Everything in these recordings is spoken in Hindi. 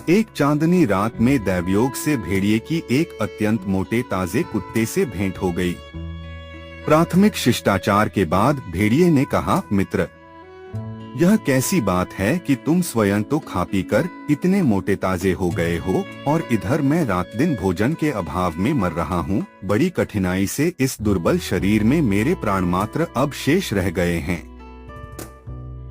एक चांदनी रात में दैवयोग से भेड़िए की एक अत्यंत मोटे ताजे कुत्ते से भेंट हो गई। प्राथमिक शिष्टाचार के बाद भेड़िए ने कहा, मित्र, यह कैसी बात है कि तुम स्वयं तो खा पी कर इतने मोटे ताजे हो गए हो और इधर मैं रात दिन भोजन के अभाव में मर रहा हूँ। बड़ी कठिनाई से इस दुर्बल शरीर में मेरे प्राण मात्र अब शेष रह गए हैं।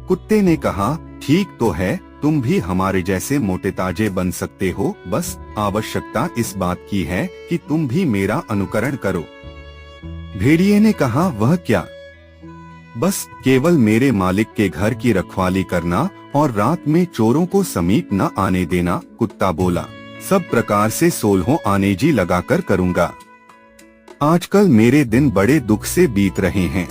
कुत्ते ने कहा, ठीक तो है, तुम भी हमारे जैसे मोटे ताजे बन सकते हो, बस आवश्यकता इस बात की है कि तुम भी मेरा अनुकरण करो। भेड़िए ने कहा, वह क्या? बस केवल मेरे मालिक के घर की रखवाली करना और रात में चोरों को समीप न आने देना। कुत्ता बोला, सब प्रकार से 16 आनेजी लगाकर करूंगा। आजकल मेरे दिन बड़े दुख से बीत रहे हैं।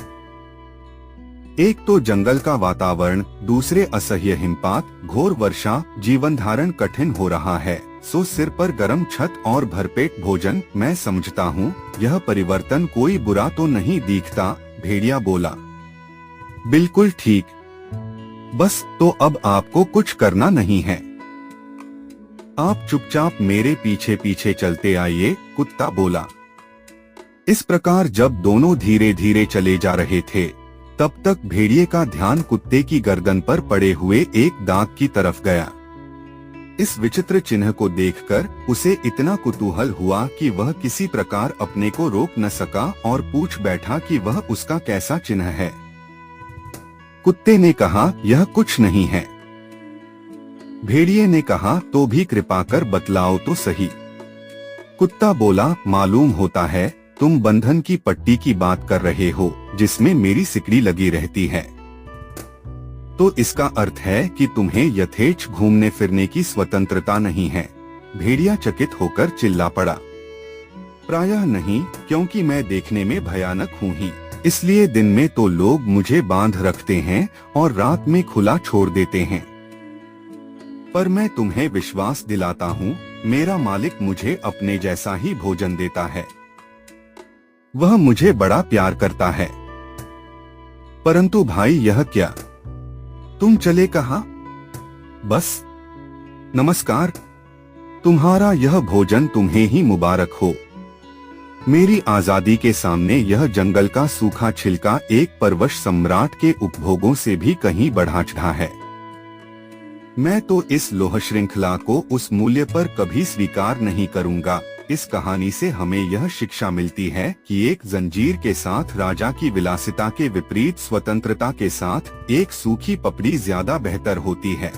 एक तो जंगल का वातावरण, दूसरे असह्य हिमपात, घोर वर्षा, जीवन धारण कठिन हो रहा है, सो सिर पर गरम छत और भरपेट भोजन। मैं समझता हूँ यह परिवर्तन कोई बुरा तो नहीं दिखता। भेड़िया बोला, बिल्कुल ठीक, बस तो अब आपको कुछ करना नहीं है, आप चुपचाप मेरे पीछे पीछे चलते आइए। कुत्ता बोला। इस प्रकार जब दोनों धीरे धीरे चले जा रहे थे, तब तक भेड़िए का ध्यान कुत्ते की गर्दन पर पड़े हुए एक दांत की तरफ गया। इस विचित्र चिन्ह को देखकर उसे इतना कुतूहल हुआ कि वह किसी प्रकार अपने को रोक न सका और पूछ बैठा कि वह उसका कैसा चिन्ह है। कुत्ते ने कहा, यह कुछ नहीं है। भेड़िए ने कहा, तो भी कृपा कर बतलाओ तो सही। कुत्ता बोला, मालूम होता है तुम बंधन की पट्टी की बात कर रहे हो जिसमें मेरी सिकड़ी लगी रहती है। तो इसका अर्थ है कि तुम्हें यथेच्छ घूमने फिरने की स्वतंत्रता नहीं है। भेड़िया चकित होकर चिल्ला पड़ा, प्रायः नहीं, क्योंकि मैं देखने में भयानक हूँ ही, इसलिए दिन में तो लोग मुझे बांध रखते हैं और रात में खुला छोड़ देते हैं। पर मैं तुम्हें विश्वास दिलाता हूँ, मेरा मालिक मुझे अपने जैसा ही भोजन देता है। वह मुझे बड़ा प्यार करता है। परंतु भाई, यह क्या, तुम चले कहाँ? बस नमस्कार, तुम्हारा यह भोजन तुम्हें ही मुबारक हो। मेरी आजादी के सामने यह जंगल का सूखा छिलका एक परवश सम्राट के उपभोगों से भी कहीं बढ़ा चढ़ा है। मैं तो इस लोह श्रृंखला को उस मूल्य पर कभी स्वीकार नहीं करूंगा। इस कहानी से हमें यह शिक्षा मिलती है कि एक जंजीर के साथ राजा की विलासिता के विपरीत स्वतंत्रता के साथ एक सूखी पपड़ी ज्यादा बेहतर होती है।